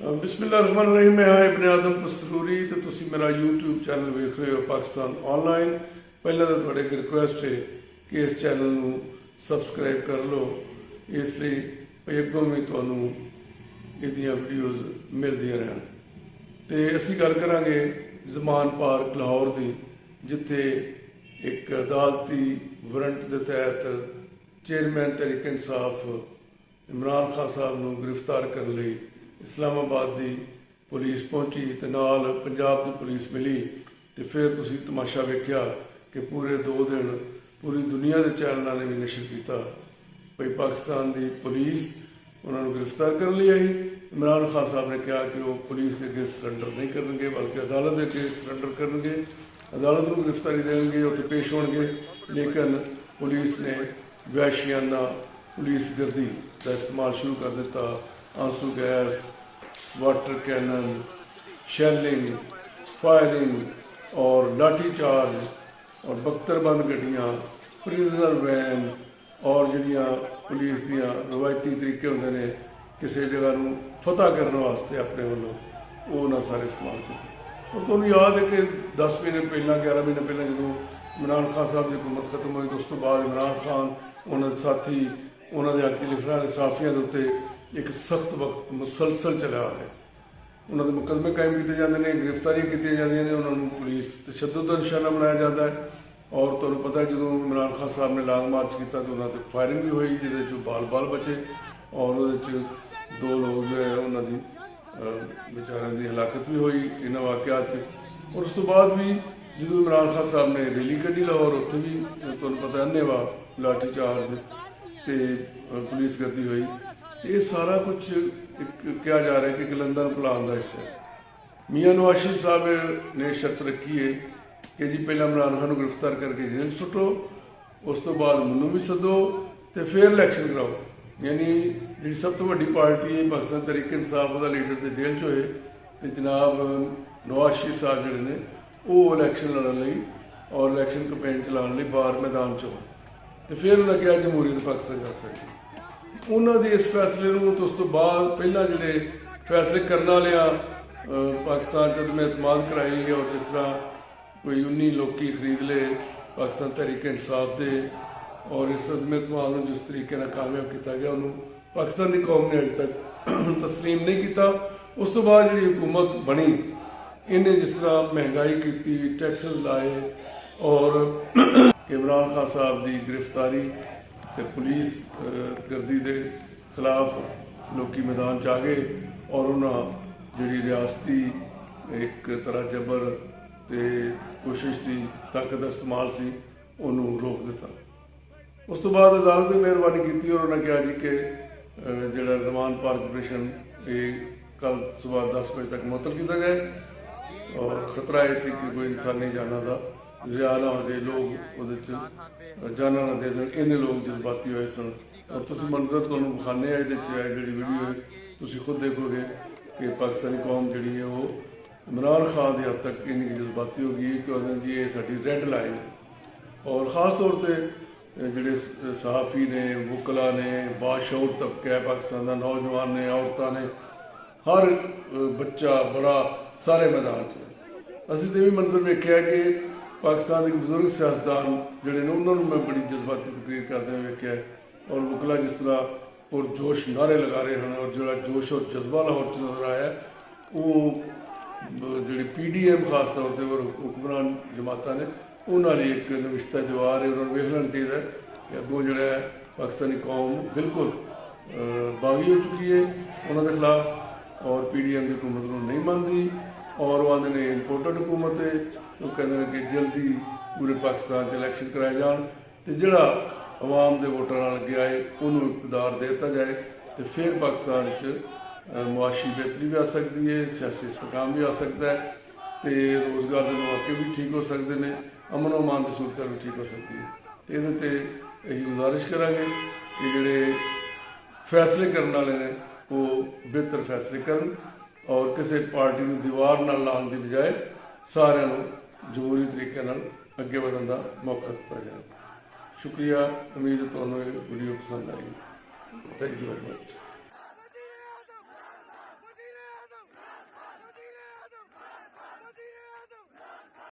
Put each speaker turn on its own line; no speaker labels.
बिस्मिल्लाहिर्रहमानिर्रहीम। मैं हाँ इब्ने आदम कस्तूरी तो तुसी मेरा यूट्यूब चैनल वेख रहे हो पाकिस्तान ऑनलाइन। पहले तो थोड़े एक रिक्वेस्ट है कि इस चैनल को सबसक्राइब कर लो, इसलिए अगों भी तुहानू इहदियां वीडियोज़ मिलदियां रहन। तो असीं गल करांगे ज़मान पार्क लाहौर की, जिथे एक अदालती वारंट के तहत चेयरमैन तहरीक इंसाफ इमरान खान साहब को गिरफ्तार करने लई इस्लामाबाद की पुलिस पहुंची तो नाल पंजाब की पुलिस मिली। तो फिर तुसीं तमाशा वेख्या कि पूरे 2 दिन पूरी दुनिया के चैनलों ने भी नशर किया भाई पाकिस्तान की पुलिस उन्होंने गिरफ्तार कर लिया ही। इमरान खान साहब ने कहा कि वो पुलिस के अगे सरेंडर नहीं करेंगे बल्कि अदालत के अगे सरेंडर करेंगे, अदालत को गिरफ्तारी देंगे, उत्थे पेश होंगे। लेकिन पुलिस ने वहशियाना पुलिस गर्दी का इस्तेमाल शुरू कर दिता। आंसू गैस, वाटर कैनन, शैलिंग, फायरिंग और लाठी चार्ज और बख्तरबंद गड्डियाँ, प्रिजनर वैन और जड़ियाँ पुलिस दियाँ रवायती तरीके होंगे ने किसी जगह को फतह करने वास्ते अपने वालों वो उन्हें सारे इस्तेमाल किए। और तुहानूं याद है कि 10 महीने पहला 11 महीने पहले जो इमरान खान साहब की हुकूमत खत्म हुई तो उस तो बाद इमरान खान उन्होंने साथी उन्होंने आके लिखने वाले सहाफियों के उत्ते एक सख्त वक्त मुसलसल चलिया आ रहा है। उन्होंने मुकदमे कायम किए जाते हैं, गिरफ्तारियां की जाती हैं, उन्होंने पुलिस तशद्दुद का निशाना बनाया जाता है। और तुहानूं पता है जो इमरान खान साहब ने लॉन्ग मार्च किया तो उन्होंने फायरिंग भी हुई जिसे बाल बाल बचे और वो 2 लोग जो है उन्होंने बेचारियों की हलाकत भी हुई इन वाकयात। और उस तो बाद भी जो इमरान खान साहब ने रैली कढ़ी लाहौर उत्थे भी तुहानूं पता अन्नेवाह लाठी चार्ज तो पुलिस गर्दी हुई। ये सारा कुछ कहा जा रहा है कि गलंदन प्लान का हिस्सा है। मियाँ नवाज शरीफ साहब ने शर्त रखी है कि जी पहला इमरान खान को गिरफ्तार करके जेल सुटो, उस तो बाद मैनू भी सदो तो फिर इलैक्शन कराओ। यानी जी सब तो वड्डी पार्टी है पाकिस्तान तहरीक इंसाफ का लीडर तो जेल च होए तो जनाब नवाज शरीफ साहब जोड़े ने वो इलैक्शन लड़ने और इलैक्शन कैंपेन चलाने बाहर मैदान च हो तो फिर उन्हें कहा जमहूरीत पाकिस्तान जा सकती। उन्होंने इस फैसले को तो उस तो बाद पहला जोड़े फैसले करने वाले पाकिस्तान जब में एतमाद कराई और जिस तरह कोई 19 लोग खरीद ले पाकिस्तान तहरीक इंसाफ के और इस में एतमाद को जिस तरीके कामयाब किया गया उन्होंने पाकिस्तान की कौम ने अज तक तस्लीम नहीं किया। उस तो बाद जी हुकूमत बनी इन्हें जिस तरह महंगाई की, टैक्स लाए और इमरान खान साहब की गिरफ्तारी तो पुलिस गर्दी के खिलाफ लोग मैदान च आ गए और उन्होंने जी रियासती एक तरह जबर तो कोशिश थी ताकत का इस्तेमाल से उन्होंने रोक दिता। उस तो बाद अदालत ने मेहरबानी की और उन्होंने कहा जी कि जोड़ा ज़मान पार्क ऑपरेशन ये कल सुबह 10 बजे तक मुअत्तल किया जाए और खतरा यह थी कि कोई इंसानी जाना का ज़िया ना हो जाए, लोग वो जाना ना दे दें, इन्ने लोग जज्बाती हुए सन। और तुम मंजर तुहानूं विखाने जी वीडियो है तुम खुद देखोगे कि पाकिस्तानी कौम जी है वो इमरान खान की हद तक इन्नी जज्बाती हो गई कि उन्होंने जी ये साडी रैड लाइन है। और ख़ास तौर पर जोड़े सहाफ़ी ने, वकला ने, बाशऊर तबका है पाकिस्तान का, नौजवान ने, औरतां ने, हर बच्चा बड़ा सारे मैदान च। असीं तो भी मंजर वेख्या कि पाकिस्तान के बजुर्ग सियासतदान जोड़े ने उन्होंने मैं बड़ी जज्बाती तकरीर करते हुए वेख्या और वकला जिस तरह पुरजोश नारे लगा रहे हैं और जो जोश और जज्बा लाहौर च नजर आया वो जी PDM खास तौर पर हुक्मरान जमात ने उन्होंने एक नविश्ता जवार है उन्होंने वेख लेना चाहिए कि अगों जो पाकिस्तानी कौम बिल्कुल बागी हो चुकी है उन्होंने खिलाफ और PDM की हुकूमत को नहीं मानती और वो आते हैं इंपोर्टेड हुकूमत है। तो कहते हैं कि जल्दी पूरे पाकिस्तान इलैक्शन कराए जान तो जोड़ा आवाम के वोटर गया है उन्होंने इकतदार दे दिता जाए तो फिर पाकिस्तान मुआशी बेहतरी भी आ सकती है, सियासी इस्तेकाम भी आ सकता है तो रोज़गार के मौके भी ठीक हो सकते हैं, अमन अमान की सूरत भी ठीक हो सकती है। तो ये यही गुजारिश करांगे कि जोड़े फैसले करने वाले ने वो बेहतर फैसले करन और किसी पार्टी को दीवार नाल लाने की बजाय सारिਆਂ ਨੂੰ जमहूरी तरीके अगे बढ़ने का मौका दिता जाए। शुक्रिया, उम्मीद है तुहानूं ये वीडियो पसंद आएगी। Thank you very much.